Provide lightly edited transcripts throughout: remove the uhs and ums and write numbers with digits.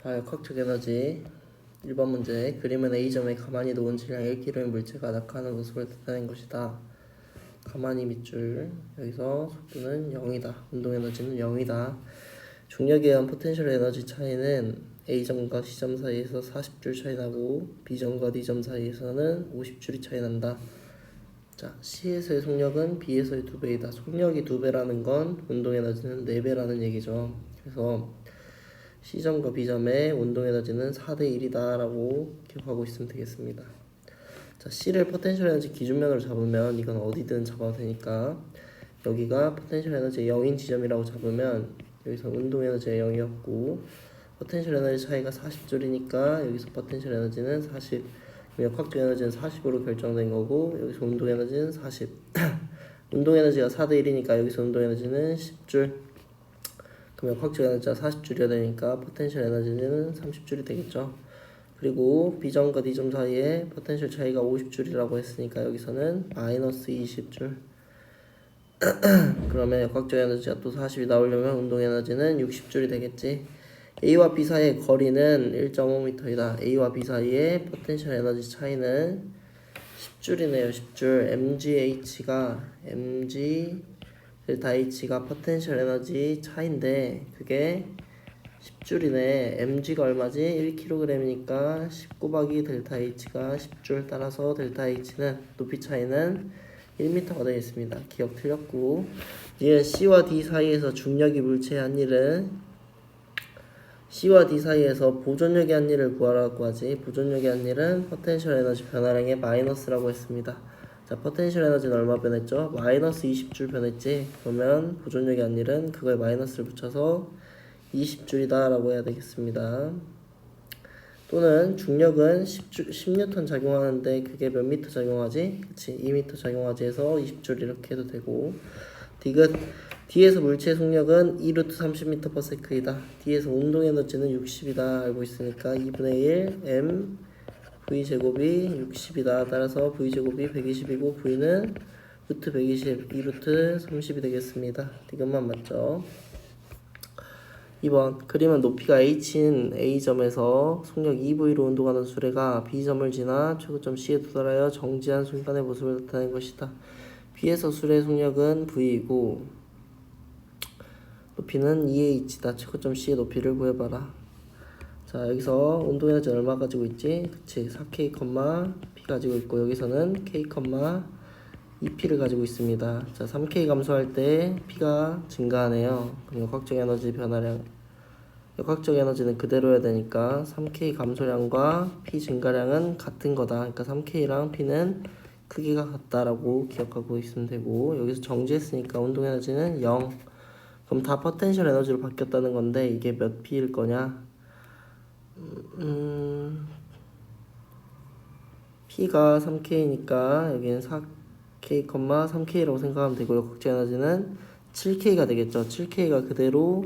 자, 역학적 에너지 1번 문제. 그림은 A점에 가만히 놓은 질량 1kg의 물체가 낙하하는 모습을 나타낸 것이다. 가만히 밑줄, 여기서 속도는 0이다. 운동 에너지는 0이다. 중력에 의한 포텐셜 에너지 차이는 A점과 C점 사이에서 40줄 차이 나고 B점과 D점 사이에서는 50줄이 차이 난다. 자, C에서의 속력은 B에서의 2배이다. 속력이 2배라는 건 운동 에너지는 4배라는 얘기죠. 그래서 C점과 B점의 운동 에너지는 4대 1이다 라고 기억하고 있으면 되겠습니다. 자, C를 포텐셜 에너지 기준면으로 잡으면 이건 어디든 잡아도 되니까 여기가 포텐셜 에너지 0인 지점이라고 잡으면 여기서 운동 에너지가 0이었고 포텐셜 에너지 차이가 40줄이니까 여기서 포텐셜 에너지는 40, 역학적 에너지는 40으로 결정된 거고 여기서 운동 에너지는 40 운동 에너지가 4대 1이니까 여기서 운동 에너지는 10줄, 그럼 역학적 에너지가 40줄이어야 되니까 포텐셜 에너지는 30줄이 되겠죠. 그리고 B점과 D점 사이에 포텐셜 차이가 50줄이라고 했으니까 여기서는 마이너스 20줄. 그러면 역학적 에너지가 또 40이 나오려면 운동 에너지는 60줄이 되겠지. A와 B 사이의 거리는 1.5m이다. A와 B 사이의 포텐셜 에너지 차이는 10줄이네요. 10줄. mg 델타 H가 포텐셜 에너지 차인데 그게 10줄이네. mg가 얼마지? 1kg이니까 10 곱하기 델타 H가 10줄. 따라서 델타 H는 높이 차이는 1m가 되겠습니다. 기억 틀렸고, 이제 C와 D 사이에서 중력이 물체한 일은 C와 D 사이에서 보존력이 한 일을 구하라고 하지. 보존력이 한 일은 포텐셜 에너지 변화량의 마이너스라고 했습니다. 자, 포텐셜 에너지는 얼마 변했죠? 마이너스 20줄 변했지. 그러면 보존력이 한 일은 그거에 마이너스를 붙여서 20줄이다 라고 해야 되겠습니다. 또는 중력은 10N 작용하는데 그게 몇 미터 작용하지? 그치, 2m 작용하지 해서 20줄 이렇게 해도 되고, 디귿 D에서 물체의 속력은 2루트 30m/s이다. D에서 운동 에너지는 60이다 알고 있으니까 2분의 1 m v 제곱이 60이다. 따라서 v 제곱이 120이고 v는 루트 120, 2루트 30이 되겠습니다. 이것만 맞죠? 2번 그림은 높이가 h인 A점에서 속력 2V로 운동하는 수레가 B점을 지나 최고점 C에 도달하여 정지한 순간의 모습을 나타낸 것이다. B에서 수레의 속력은 V이고 높이는 2h다. 최고점 C의 높이를 구해봐라. 자, 여기서 운동 에너지 얼마 가지고 있지? 그치, 4K, P 가지고 있고 여기서는 K, 2P를 가지고 있습니다. 자, 3K 감소할 때 P가 증가하네요. 그럼 역학적 에너지 변화량, 역학적 에너지는 그대로여야 되니까 3K 감소량과 P 증가량은 같은 거다. 그러니까 3K랑 P는 크기가 같다라고 기억하고 있으면 되고, 여기서 정지했으니까 운동 에너지는 0. 그럼 다 포텐셜 에너지로 바뀌었다는 건데 이게 몇 P일 거냐? P가 3K니까 여기는 4K, 3K라고 생각하면 되고 역학적 에너지는 7K가 되겠죠. 7K가 그대로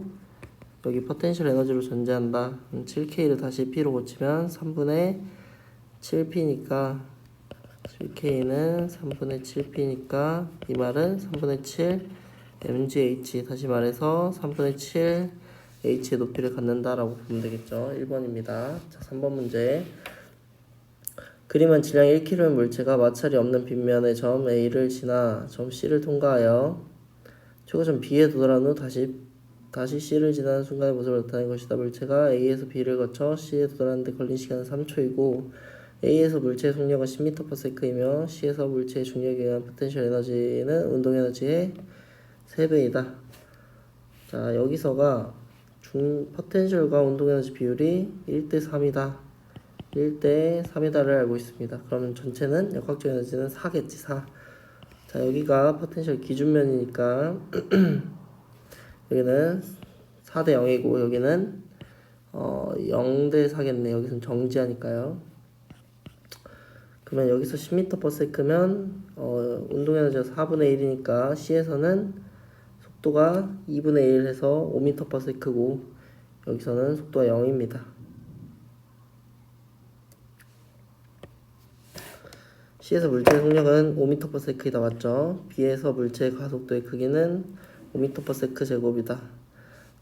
여기 포텐셜 에너지로 존재한다. 7K를 다시 P로 고치면 3분의 7P니까 7K는 3분의 7P니까 이 말은 3분의 7 mgh, 다시 말해서 3분의 7 h의 높이를 갖는다라고 보면 되겠죠. 1번입니다. 자, 3번 문제. 그림은 질량 1kg의 물체가 마찰이 없는 빗면의 점 A를 지나 점 C를 통과하여 최고점 B에 도달한 후 다시 C를 지나는 순간의 모습을 나타낸 것이다. 물체가 A에서 B를 거쳐 C에 도달하는 데 걸린 시간은 3초이고 A에서 물체의 속력은 10m/s이며 C에서 물체의 중력에 의한 포텐셜 에너지는 운동 에너지의 3배이다. 자, 여기서가 포텐셜과 운동 에너지 비율이 1대3이다. 1대3이다를 알고 있습니다. 그러면 전체는 역학적 에너지는 4겠지, 4. 자, 여기가 포텐셜 기준면이니까 여기는 4대 0이고 여기는 0대 4겠네. 여기서는 정지하니까요. 그러면 여기서 10m/s면 운동 에너지가 4분의 1이니까 C에서는 속도가 2분의 1 해서 5m/s고 여기서는 속도가 0입니다. C에서 물체의 속력은 5m/s이다. 맞죠? B에서 물체의 가속도의 크기는 5m/s 제곱이다.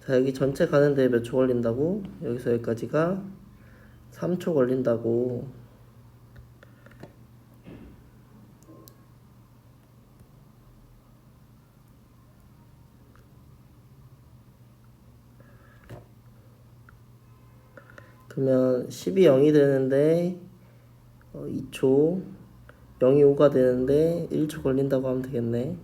자, 여기 전체 가는데 몇 초 걸린다고? 여기서 여기까지가 3초 걸린다고. 그러면 10이 0이 되는데 2초, 0이 5가 되는데 1초 걸린다고 하면 되겠네.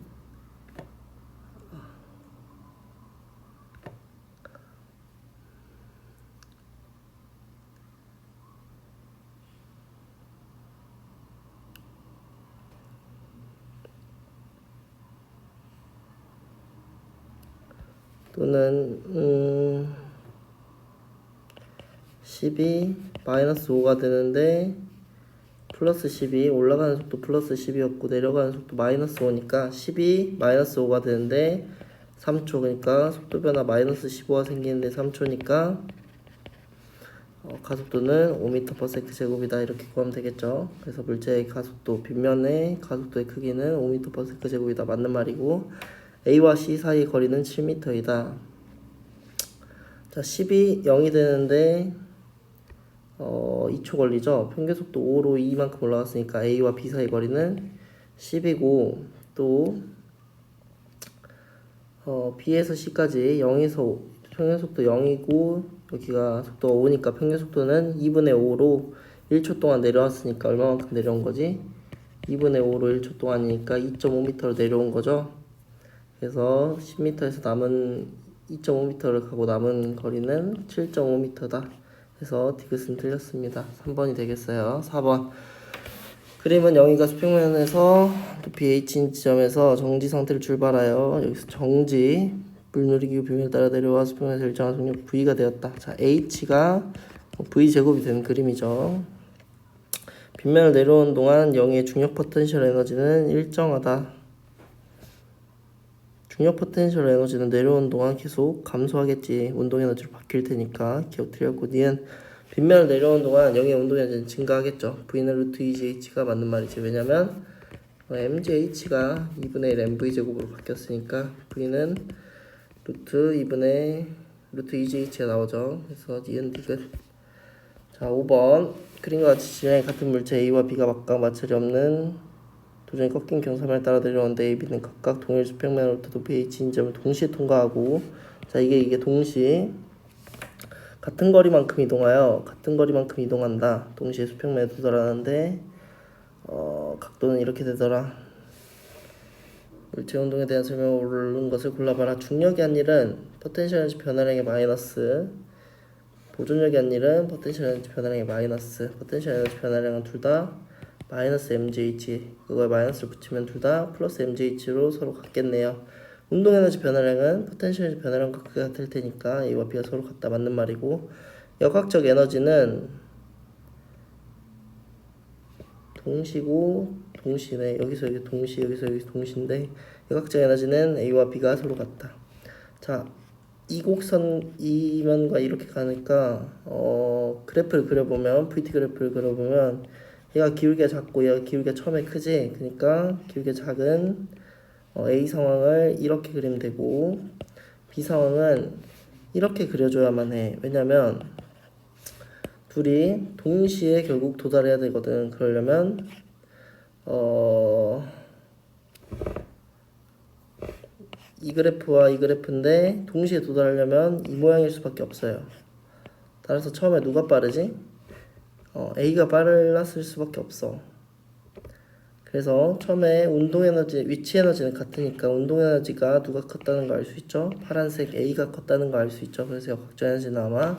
또는 10이 마이너스 5가 되는데 플러스 10이 올라가는 속도 플러스 10이었고 내려가는 속도 마이너스 5니까 10이 마이너스 5가 되는데 3초, 그러니까 속도 변화 마이너스 15가 생기는데 3초니까 가속도는 5m/s 제곱이다, 이렇게 구하면 되겠죠. 그래서 물체의 가속도, 빗면의 가속도의 크기는 5m/s 제곱이다, 맞는 말이고, A와 C 사이 거리는 7m이다. 자, 10이 0이 되는데 2초 걸리죠. 평균 속도 5로 2만큼 올라갔으니까 A와 B 사이 거리는 10이고, 또 B에서 C까지 0에서 5, 평균 속도 0이고 여기가 속도가 5니까 평균 속도는 2분의 5로 1초 동안 내려왔으니까 얼마만큼 내려온 거지? 2분의 5로 1초 동안이니까 2.5m로 내려온 거죠. 그래서 10m에서 남은 2.5m를 가고 남은 거리는 7.5m다. 그래서 디귿은 틀렸습니다. 3번이 되겠어요. 4번. 그림은 영희가 수평면에서 높이 H인 지점에서 정지 상태를 출발하여 여기서 정지, 물누리기구 빗면을 따라 내려와 수평면에서 일정한 속력 V가 되었다. 자, H가 V제곱이 되는 그림이죠. 빗면을 내려오는 동안 영희의 중력 포텐셜 에너지는 일정하다. 중력 포텐셜 에너지는 내려오는 동안 계속 감소하겠지. 운동 에너지로 바뀔 테니까 기억 틀렸고, 니은 빗면을 내려오는 동안 영의 운동 에너지는 증가하겠죠. V는 루트 2GH가 맞는 말이지. 왜냐면 MGH가 2분의 1 MV 제곱으로 바뀌었으니까 V는 루트 2분의 루트 2GH가 나오죠. 그래서 니은 디귿. 자, 5번. 그림과 같이 질량이 같은 물체 A와 B가 각각 마찰이 없는 도전이 꺾인 경사면을 따라 내려오는데 A, B는 각각 동일 수평면으로부터 높이 H인 점을 동시에 통과하고, 자, 이게 동시 같은 거리만큼 이동하여 같은 거리만큼 이동한다. 동시에 수평면에 도달하는데 각도는 이렇게 되더라. 물체 운동에 대한 설명을 오른 것을 골라봐라. 중력이 한 일은 포텐셜 에너지 변화량의 마이너스, 보존력이 한 일은 포텐셜 에너지 변화량의 마이너스. 포텐셜 에너지 변화량은 둘 다 마이너스 mgh, 그거에 마이너스를 붙이면 둘 다 플러스 mgh로 서로 같겠네요. 운동 에너지 변화량은 포텐셜 에너지 변화량과 크게 같을 테니까 A와 B가 서로 같다, 맞는 말이고, 역학적 에너지는 동시고 동시네. 여기서 여기 동시, 여기서 여기 동시인데 역학적 에너지는 A와 B가 서로 같다. 자, 이 곡선 이면과 이렇게 가니까 그래프를 그려보면, VT 그래프를 그려보면 얘가 기울기가 작고 얘가 기울기가 처음에 크지. 그러니까 기울기가 작은 A 상황을 이렇게 그리면 되고, B 상황은 이렇게 그려줘야만 해. 왜냐면 둘이 동시에 결국 도달해야 되거든. 그러려면 이 그래프와 이 그래프인데 동시에 도달하려면 이 모양일 수밖에 없어요. 따라서 처음에 누가 빠르지? A가 빨랐을 수밖에 없어. 그래서 처음에 운동 에너지, 위치 에너지는 같으니까 운동 에너지가 누가 컸다는 거 알 수 있죠? 파란색 A가 컸다는 거 알 수 있죠? 그래서 역학적 에너지는 아마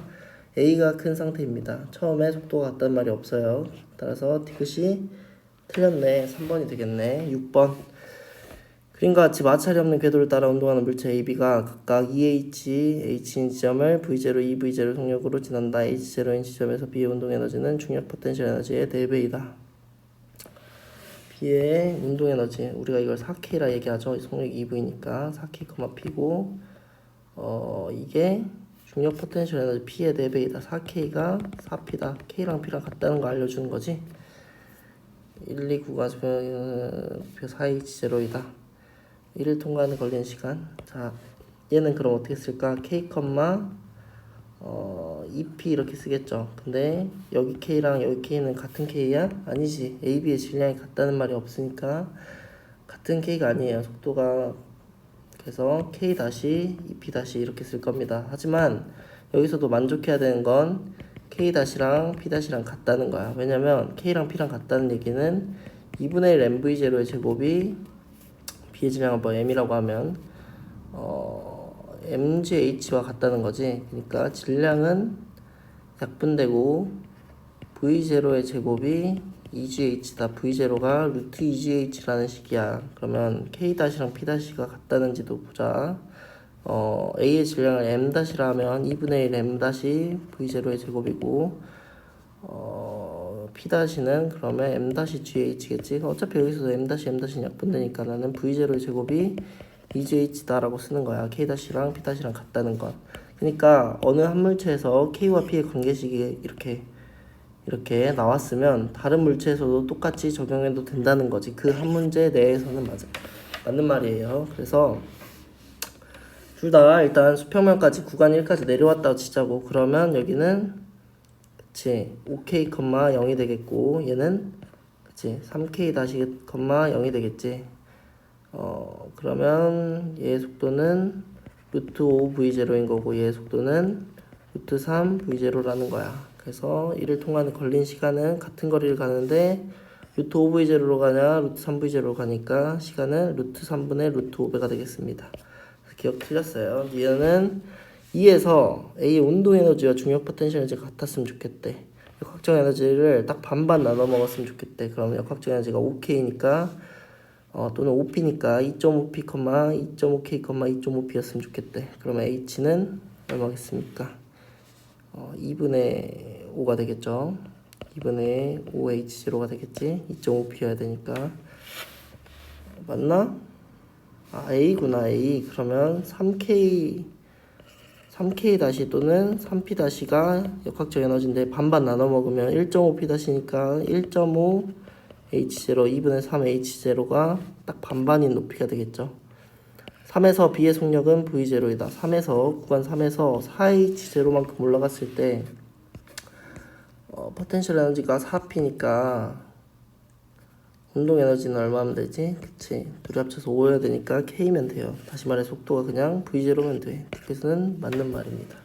A가 큰 상태입니다. 처음에 속도가 같다는 말이 없어요. 따라서 디귿이 틀렸네. 3번이 되겠네. 6번. 그림과 같이 마찰이 없는 궤도를 따라 운동하는 물체 AB가 각각 EH, H인 지점을 V0, EV0 속력으로 지난다. H0인 지점에서 B의 운동 에너지는 중력 포텐셜 에너지의 4배이다. B의 운동 에너지, 우리가 이걸 4K라 얘기하죠. 속력 EV니까 4K, P고 이게 중력 포텐셜 에너지 P의 4배이다. 4K가 4P다. K랑 P랑 같다는 거 알려주는 거지. 1, 2, 9가 4H0이다. 1을 통과하는 걸리는 시간. 자, 얘는 그럼 어떻게 쓸까? K, EP 이렇게 쓰겠죠. 근데 여기 K랑 여기 K는 같은 K야? 아니지. A, B의 질량이 같다는 말이 없으니까 같은 K가 아니에요. 속도가. 그래서 K 다시 EP 다시 이렇게 쓸 겁니다. 하지만 여기서도 만족해야 되는 건 K 다시랑 P 다시랑 같다는 거야. 왜냐면 K랑 P랑 같다는 얘기는 2분의 1 MV 제로의 제곱이 B의 질량을 뭐 M이라고 하면 MGH와 같다는 거지. 그러니까 질량은 약분되고 V0의 제곱이 EGH다. V0가 루트 EGH라는 식이야. 그러면 K-랑 P-가 같다는지도 보자. A의 질량을 M-라 하면 2분의 1 M-V0의 제곱이고 P-는 그러면 M-GH겠지. 어차피 여기서도 M-는 약분되니까 나는 V0의 제곱이 EGH다라고 쓰는 거야. K-랑 P-랑 같다는 건. 그러니까 어느 한 물체에서 K와 P의 관계식이 이렇게 나왔으면 다른 물체에서도 똑같이 적용해도 된다는 거지. 그 한 문제 내에서는 맞는 말이에요. 그래서 둘 다 일단 수평면까지 구간 1까지 내려왔다고 치자고. 그러면 여기는 그치 5K, 0이 되겠고 얘는 그치 3K 다시, 0이 되겠지. 그러면 얘의 속도는 루트 5V0인 거고 얘의 속도는 루트 3V0라는 거야. 그래서 이를 통하는 걸린 시간은 같은 거리를 가는데 루트 5V0로 가냐 루트 3V0로 가니까 시간은 루트 3분의 루트 5배가 되겠습니다. 기억 틀렸어요. 얘는 2에서 A 운동 에너지와 중력 포텐셜 에너지가 같았으면 좋겠대. 역학적 에너지를 딱 반반 나눠 먹었으면 좋겠대. 그러면 역학적 에너지가 5K니까 또는 5P니까 2.5P, 2.5K, 2.5P였으면 좋겠대. 그러면 H는 얼마겠습니까? 2분의 5가 되겠죠. 2분의 5H0가 되겠지. 2.5P여야 되니까. 맞나? A구나. A. 그러면 3K 다시 또는 3P 다시가 역학적 에너지인데 반반 나눠 먹으면 1.5P 다시니까 1.5 H0, 2분의 3 H0가 딱 반반인 높이가 되겠죠. 3에서 B의 속력은 V0이다. 3에서 구간 3에서 4H0만큼 올라갔을 때 포텐셜 에너지가 4P니까 운동 에너지는 얼마면 되지? 그치? 둘이 합쳐서 5여야 되니까 K면 돼요. 다시 말해 속도가 그냥 V0면 돼. 그래서는 맞는 말입니다.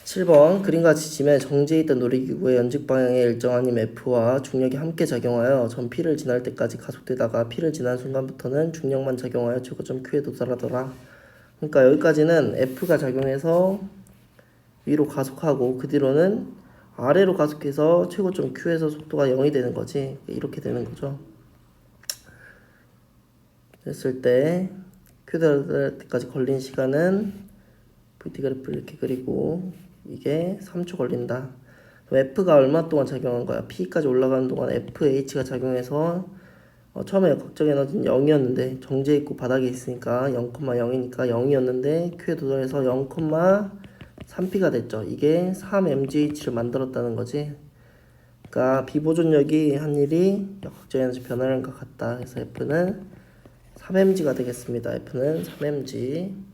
7번 그림과 지침에 정지해 있던 놀이기구의 연직 방향의 일정한 힘 F와 중력이 함께 작용하여 전 P를 지날 때까지 가속되다가 P를 지난 순간부터는 중력만 작용하여 최고점 Q에 도달하더라. 그러니까 여기까지는 F가 작용해서 위로 가속하고 그 뒤로는 아래로 가속해서 최고점 Q에서 속도가 0이 되는 거지. 이렇게 되는 거죠. 됐을 때 Q 도달 때까지 걸린 시간은 VT 그래프를 이렇게 그리고 이게 3초 걸린다. F가 얼마 동안 작용한 거야? P까지 올라가는 동안 FH가 작용해서 처음에 역학적 에너지는 0이었는데 정지해 있고 바닥에 있으니까 0,0이니까 0이었는데 Q에 도달해서 0,3P가 됐죠. 이게 3mgh를 만들었다는 거지. 그러니까 비보존력이 한 일이 역학적 에너지 변화량과 같다. 그래서 F는 3mg가 되겠습니다. F는 3mg.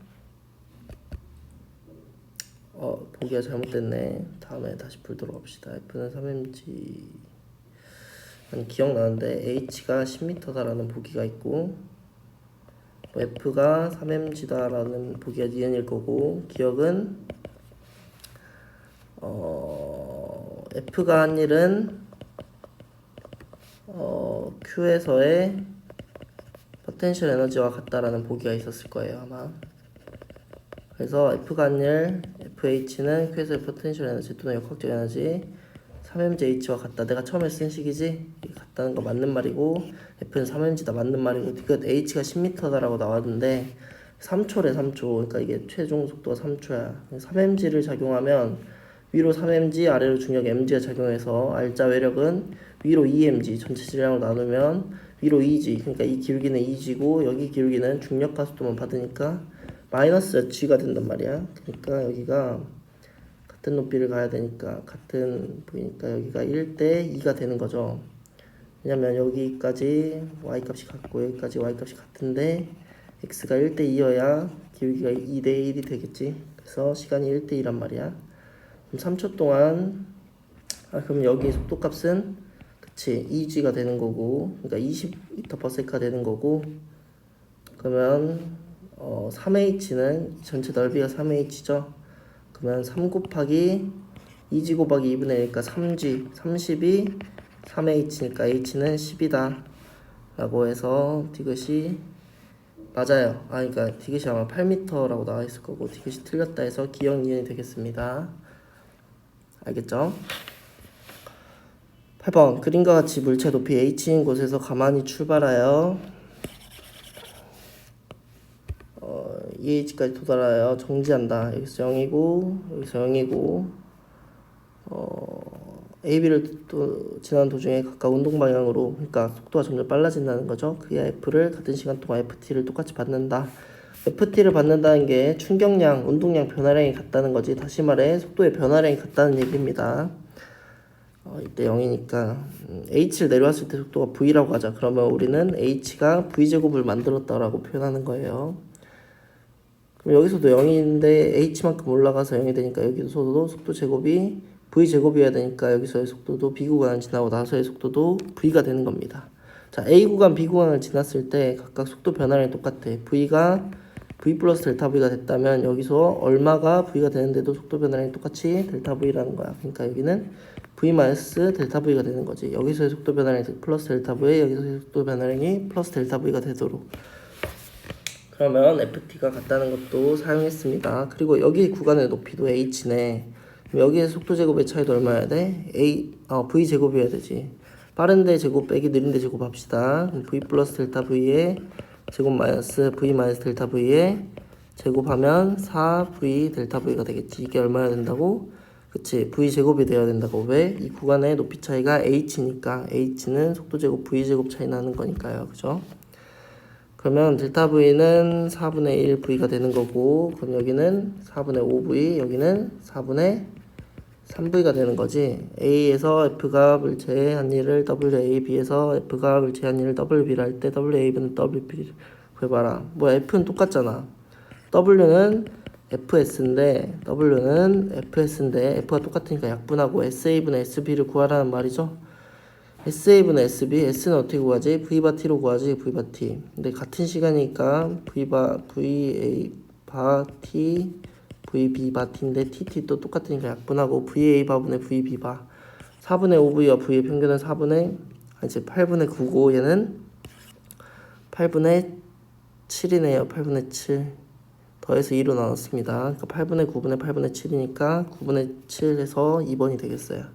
보기가 잘못됐네. 다음에 다시 풀도록 합시다. F는 3mg. 아니 기억나는데 H가 10m다라는 보기가 있고 F가 3mg다라는 보기가 니은일 거고 기억은 F가 한 일은 Q에서의 포텐셜 에너지와 같다라는 보기가 있었을 거예요 아마. 그래서 F가 한 일, FH는 Q에서의 포텐셜 에너지 또는 역학적 에너지 3mgH와 같다. 내가 처음에 쓴 식이지? 같다는 거 맞는 말이고 F는 3mg다 맞는 말이고 그 H가 10m다라고 나왔는데 3초래 3초. 그러니까 이게 최종 속도가 3초야. 3mg를 작용하면 위로 3mg 아래로 중력 mg가 작용해서 알짜 외력은 위로 2mg 전체 질량으로 나누면 위로 2g. 그러니까 이 기울기는 2g고 여기 기울기는 중력 가속도만 받으니까 마이너스 g가 된단 말이야. 그러니까 여기가 같은 높이를 가야 되니까 같은 보이니까 여기가 1대 2가 되는 거죠. 왜냐면 여기까지 y값이 같고 여기까지 y값이 같은데 x가 1대2여야 기울기가 2대1이 되겠지. 그래서 시간이 1대2란 말이야. 그럼 3초 동안 그럼 여기 속도값은 그치 2g가 되는 거고, 그러니까 20m/s가 되는 거고, 그러면 3h는 전체 넓이가 3h죠. 그러면 3 곱하기 2g 곱하기 2분의 1이니까 3g, 30이 3h니까 h는 10이다 라고 해서 디귿이 맞아요. 그러니까 디귿이 아마 8m라고 나와 있을 거고 디귿이 틀렸다 해서 기억 니은이 되겠습니다. 알겠죠? 8번 그림과 같이 물체 높이 h인 곳에서 가만히 출발하여 2h까지 도달하여 정지한다. 여기서 0이고 여기서 0이고 AB를 또 지나는 도중에 각각 운동 방향으로, 그러니까 속도가 점점 빨라진다는 거죠. 그야 F를 같은 시간 동안 FT를 똑같이 받는다. FT를 받는다는 게 충격량, 운동량 변화량이 같다는 거지. 다시 말해 속도의 변화량이 같다는 얘기입니다. 이때 0이니까 H를 내려왔을 때 속도가 V라고 하자. 그러면 우리는 H가 V제곱을 만들었다라고 표현하는 거예요. 그럼 여기서도 0인데 H만큼 올라가서 0이 되니까 여기서도 속도 제곱이 V제곱이어야 되니까 여기서의 속도도 B구간을 지나고 나서의 속도도 V가 되는 겁니다. 자, A구간, B구간을 지났을 때 각각 속도 변화량이 똑같아. V가 V 플러스 델타 V가 됐다면 여기서 얼마가 V가 되는데도 속도 변화량이 똑같이 델타 V라는 거야. 그러니까 여기는 V 마이너스 델타 V가 되는 거지. 여기서의 속도 변화량이 플러스 델타 V, 여기서의 속도 변화량이 플러스 델타 V가 되도록. 그러면 FT가 같다는 것도 사용했습니다. 그리고 여기 구간의 높이도 H네. 여기에 속도 제곱의 차이도 얼마여야 돼? V 제곱이어야 되지. 빠른데 제곱 빼기 느린데 제곱 합시다. V 플러스 델타 V의 제곱 마이너스 V 마이너스 델타 V의 제곱하면 4V 델타 V가 되겠지. 이게 얼마나 된다고? 그치, V 제곱이 되어야 된다고. 왜? 이 구간의 높이 차이가 H니까 H는 속도 제곱 V 제곱 차이 나는 거니까요. 그죠? 그러면 델타 V는 4분의 1 V가 되는 거고, 그럼 여기는 4분의 5 V, 여기는 4분의 3V가 되는 거지. A에서 F가 물체의 한 일을 WA, B에서 F가 물체의 한 일을 WB를 할 때 WA분은 WB를 구해봐라. 뭐 F는 똑같잖아. W는 FS인데 F가 똑같으니까 약분하고 SA분의 SB를 구하라는 말이죠. SA분의 SB, S는 어떻게 구하지? V바 T로 구하지, V바 T. 근데 같은 시간이니까 VA 바 T, VB 바 T인데 TT도 똑같으니까 약분하고 VA 바분의 VB 바 4분의 5V와 V의 평균은 8분의 9고 얘는 8분의 7이네요. 8분의 7 더해서 2로 나눴습니다. 그러니까 8분의 9분의 8분의 7이니까 9분의 7 해서 2번이 되겠어요.